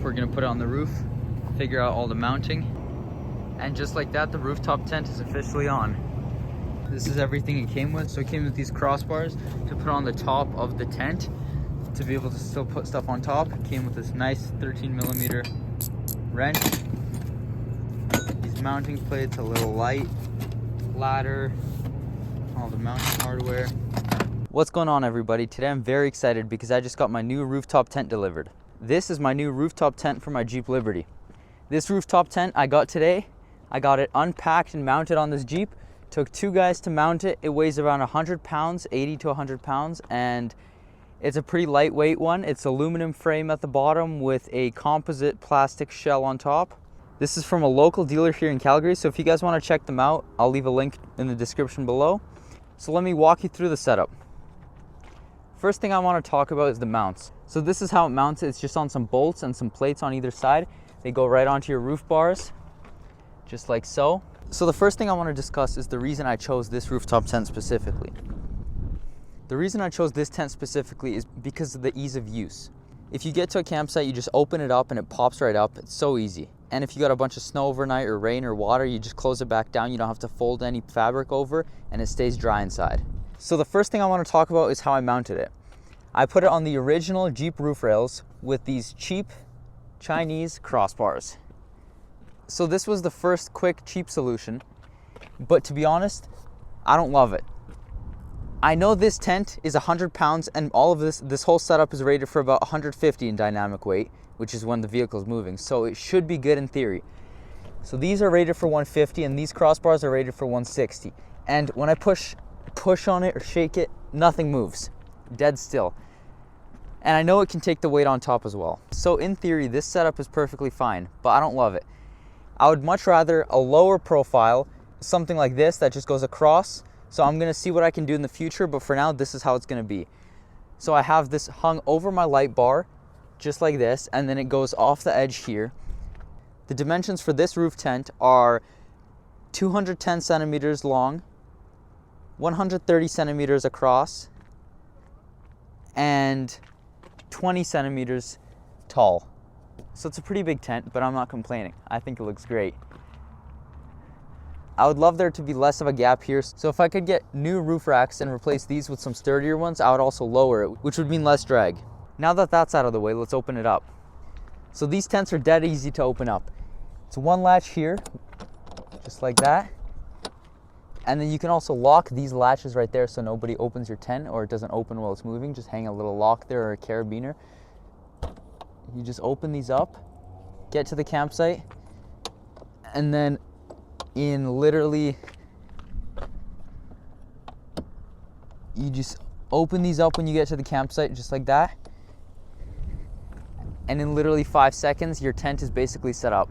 We're gonna put it on the roof, figure out all the mounting, and just like that, the rooftop tent is officially on. This is everything it came with. So it came with these crossbars to put on the top of the tent to be able to still put stuff on top. It came with this nice 13mm wrench, these mounting plates, a little light, ladder, all the mounting hardware. What's going on, everybody? Today I'm very excited because I just got my new rooftop tent delivered. This is my new rooftop tent for my Jeep Liberty. This rooftop tent I got today. I got it unpacked and mounted on this Jeep. Took 2 guys to mount it. It weighs around 100 pounds, 80 to 100 pounds, and it's a pretty lightweight one. It's aluminum frame at the bottom with a composite plastic shell on top. This is from a local dealer here in Calgary, so if you guys want to check them out, I'll leave a link in the description below. So let me walk you through the setup. First thing I want to talk about is the mounts. So this is how it mounts. It's just on some bolts and some plates on either side. They go right onto your roof bars, just like so. So the first thing I want to discuss is the reason I chose this rooftop tent specifically. The reason I chose this tent specifically is because of the ease of use. If you get to a campsite, you just open it up and it pops right up. It's so easy. And if you got a bunch of snow overnight or rain or water, you just close it back down. You don't have to fold any fabric over and it stays dry inside. So the first thing I want to talk about is how I mounted it. I put it on the original Jeep roof rails with these cheap Chinese crossbars. So this was the first quick, cheap solution, but to be honest, I don't love it. I know this tent is 100 pounds and all of this whole setup is rated for about 150 in dynamic weight, which is when the vehicle is moving. So it should be good in theory. So these are rated for 150 and these crossbars are rated for 160. And when I push on it or shake it, nothing moves, dead still. And I know it can take the weight on top as well. So in theory, this setup is perfectly fine, but I don't love it. I would much rather a lower profile, something like this that just goes across. So I'm gonna see what I can do in the future, but for now, this is how it's gonna be. So I have this hung over my light bar, just like this, and then it goes off the edge here. The dimensions for this roof tent are 210 centimeters long, 130 centimeters across, and 20 centimeters tall. So it's a pretty big tent, but I'm not complaining. I think it looks great. I would love there to be less of a gap here. So if I could get new roof racks and replace these with some sturdier ones, I would also lower it, which would mean less drag. Now that that's out of the way, let's open it up. So these tents are dead easy to open up. It's one latch here, just like that. And then you can also lock these latches right there so nobody opens your tent or it doesn't open while it's moving. Just hang a little lock there or a carabiner. You just open these up, get to the campsite, and then in literally, you just open these up when you get to the campsite, just like that. And in literally 5 seconds, your tent is basically set up.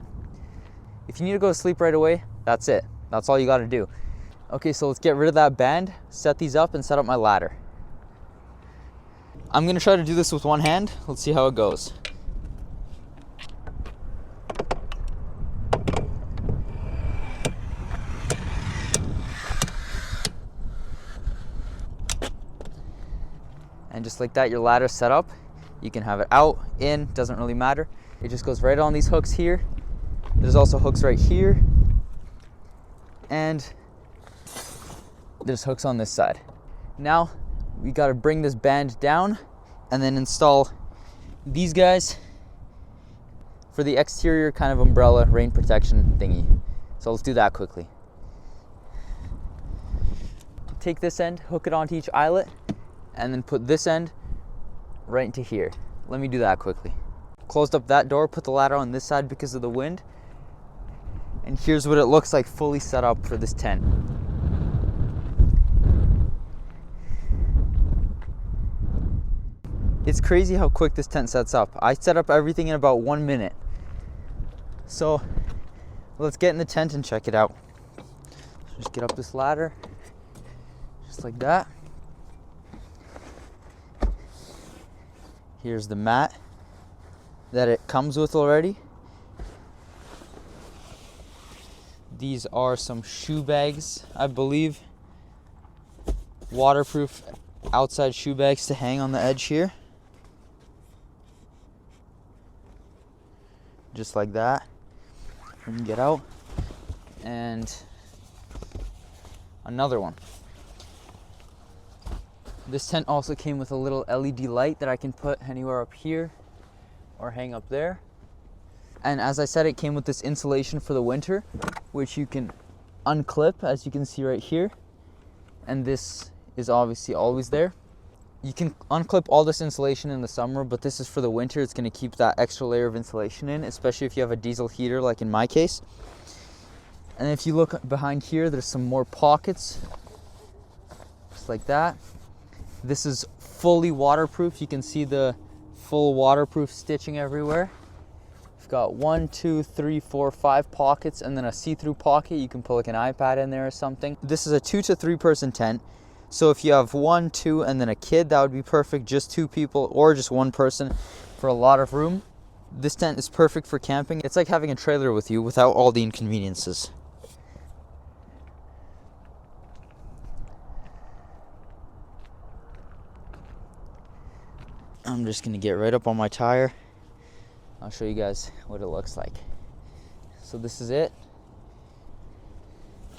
If you need to go to sleep right away, that's it. That's all you got to do. Okay, so let's get rid of that band, set these up, and set up my ladder. I'm gonna try to do this with one hand. Let's see how it goes. And just like that, your ladder's set up. You can have it out, in, doesn't really matter. It just goes right on these hooks here. There's also hooks right here. And there's hooks on this side. Now, we gotta bring this band down and then install these guys for the exterior kind of umbrella rain protection thingy. So let's do that quickly. Take this end, hook it onto each eyelet, and then put this end right into here. Let me do that quickly. Closed up that door, put the ladder on this side because of the wind. And here's what it looks like fully set up for this tent. It's crazy how quick this tent sets up. I set up everything in about 1 minute. So let's get in the tent and check it out. Just get up this ladder, just like that. Here's the mat that it comes with already. These are some shoe bags, I believe. Waterproof outside shoe bags to hang on the edge here. just like that. You can get out. And another one. This tent also came with a little LED light that I can put anywhere up here or hang up there. And as I said, it came with this insulation for the winter, which you can unclip, as you can see right here. And this is obviously always there. You can unclip all this insulation in the summer, but this is for the winter. It's going to keep that extra layer of insulation in, especially if you have a diesel heater like in my case. And if you look behind here, there's some more pockets, just like that. This is fully waterproof. You can see the full waterproof stitching everywhere. We've got 1, 2, 3, 4, 5 pockets, and then a see-through pocket. You can put like an iPad in there or something. This is a 2 to 3 person tent. So if you have 1, 2, and then a kid, that would be perfect. Just 2 people or just 1 person for a lot of room. This tent is perfect for camping. It's like having a trailer with you without all the inconveniences. I'm just gonna get right up on my tire. I'll show you guys what it looks like. So this is it.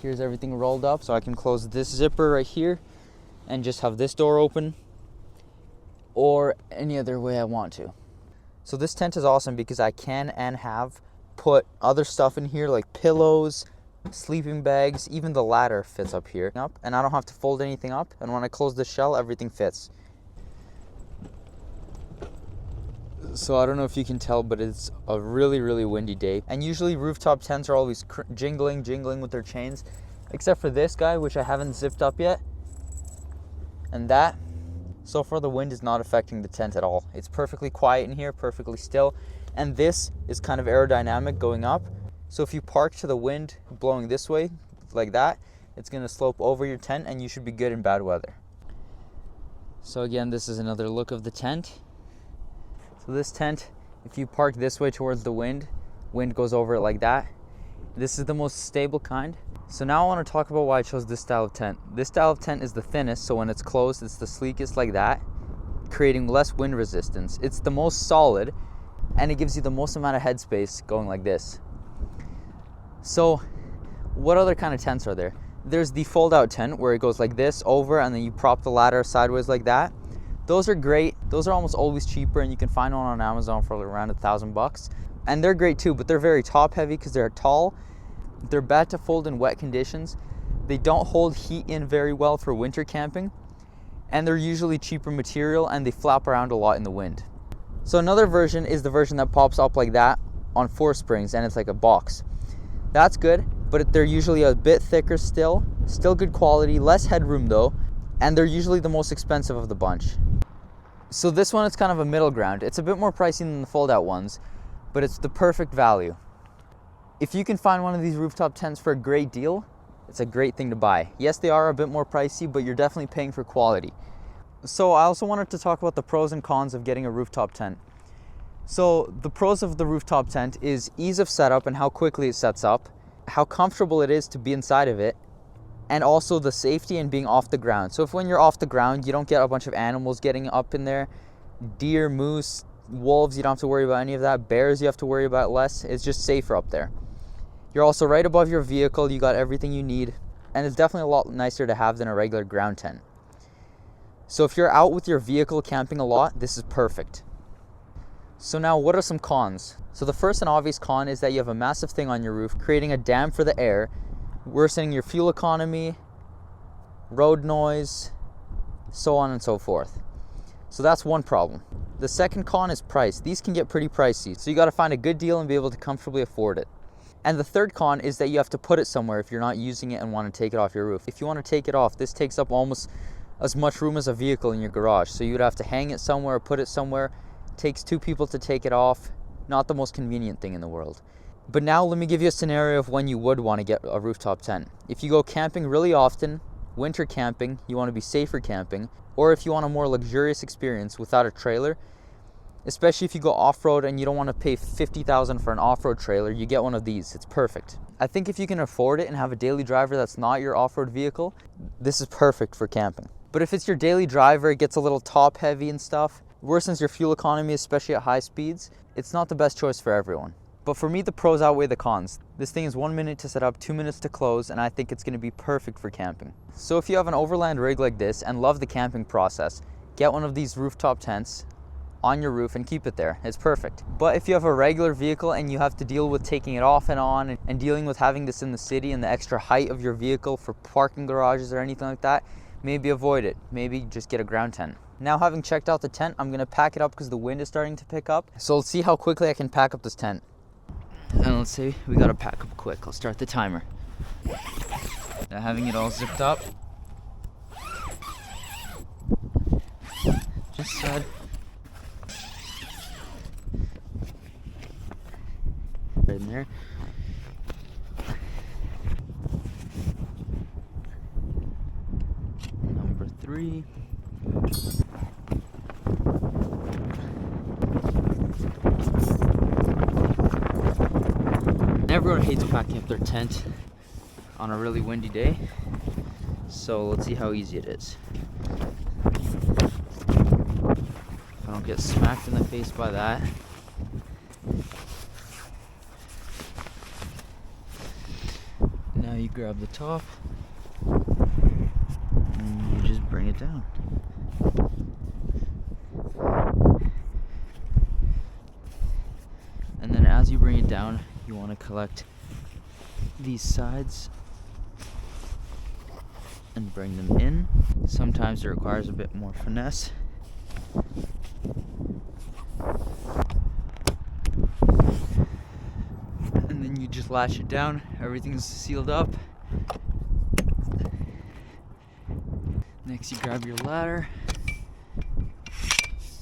Here's everything rolled up. So I can close this zipper right here and just have this door open, or any other way I want to. So this tent is awesome because I can and have put other stuff in here like pillows, sleeping bags, even the ladder fits up here. And I don't have to fold anything up. And when I close the shell, everything fits. So I don't know if you can tell, but it's a really, really windy day. And usually rooftop tents are always jingling with their chains, except for this guy, which I haven't zipped up yet. And that, so far the wind is not affecting the tent at all. It's perfectly quiet in here, perfectly still. And this is kind of aerodynamic going up. So if you park to the wind blowing this way, like that, it's gonna slope over your tent and you should be good in bad weather. So again, this is another look of the tent. So this tent, if you park this way towards the wind goes over it like that. This is the most stable kind. So now I want to talk about why I chose this style of tent. This style of tent is the thinnest, so when it's closed, it's the sleekest like that, creating less wind resistance. It's the most solid, and it gives you the most amount of headspace going like this. So what other kind of tents are there? There's the fold-out tent where it goes like this over, and then you prop the ladder sideways like that. Those are great. Those are almost always cheaper, and you can find one on Amazon for around $1,000. And they're great too, but they're very top heavy because they're tall. They're bad to fold in wet conditions. They don't hold heat in very well for winter camping. And they're usually cheaper material, and they flap around a lot in the wind. So another version is the version that pops up like that on 4 springs, and it's like a box. That's good, but they're usually a bit thicker still good quality, less headroom though, and they're usually the most expensive of the bunch. So this one is kind of a middle ground. It's a bit more pricey than the fold-out ones, but it's the perfect value. If you can find one of these rooftop tents for a great deal, it's a great thing to buy. Yes, they are a bit more pricey, but you're definitely paying for quality. So I also wanted to talk about the pros and cons of getting a rooftop tent. So the pros of the rooftop tent is ease of setup and how quickly it sets up, how comfortable it is to be inside of it, and also the safety and being off the ground. So if when you're off the ground, you don't get a bunch of animals getting up in there, deer, moose, wolves, you don't have to worry about any of that. Bears, you have to worry about less. It's just safer up there. You're also right above your vehicle. You got everything you need. And it's definitely a lot nicer to have than a regular ground tent. So if you're out with your vehicle camping a lot, this is perfect. So now what are some cons? So the first and obvious con is that you have a massive thing on your roof, creating a dam for the air, worsening your fuel economy, road noise, so on and so forth. So that's one problem. The second con is price. These can get pretty pricey, so you got to find a good deal and be able to comfortably afford it. And the third con is that you have to put it somewhere if you're not using it and want to take it off your roof. If you want to take it off, this takes up almost as much room as a vehicle in your garage. So you'd have to hang it somewhere or put it somewhere. It takes 2 people to take it off. Not the most convenient thing in the world. But now let me give you a scenario of when you would want to get a rooftop tent. If you go camping really often, winter camping, you want to be safer camping, or if you want a more luxurious experience without a trailer, especially if you go off-road and you don't want to pay $50,000 for an off-road trailer, you get one of these. It's perfect. I think if you can afford it and have a daily driver that's not your off-road vehicle, this is perfect for camping. But if it's your daily driver, it gets a little top heavy and stuff, worsens your fuel economy, especially at high speeds, it's not the best choice for everyone. But for me, the pros outweigh the cons. This thing is 1 minute to set up, 2 minutes to close, and I think it's gonna be perfect for camping. So if you have an overland rig like this and love the camping process, get one of these rooftop tents on your roof and keep it there. It's perfect. But if you have a regular vehicle and you have to deal with taking it off and on and dealing with having this in the city and the extra height of your vehicle for parking garages or anything like that, maybe avoid it. Maybe just get a ground tent. Now, having checked out the tent, I'm gonna pack it up because the wind is starting to pick up. So let's see how quickly I can pack up this tent. And let's say we gotta pack up quick. I'll start the timer. Now, having it all zipped up. Just said. Right in there. Number 3. Everyone hates packing up their tent on a really windy day, so let's see how easy it is. If I don't get smacked in the face by that. Now you grab the top and you just bring it down. And then as you bring it down, you want to collect these sides and bring them in. Sometimes it requires a bit more finesse. And then you just latch it down. Everything's sealed up. Next you grab your ladder.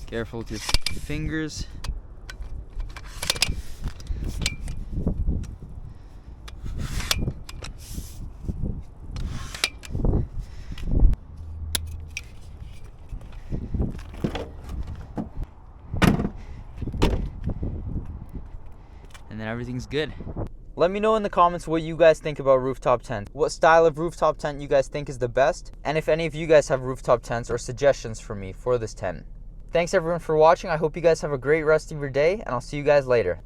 Careful with your fingers. And then everything's good. Let me know in the comments what you guys think about rooftop tents. What style of rooftop tent you guys think is the best, and if any of you guys have rooftop tents or suggestions for me for this tent. Thanks everyone for watching. I hope you guys have a great rest of your day, and I'll see you guys later.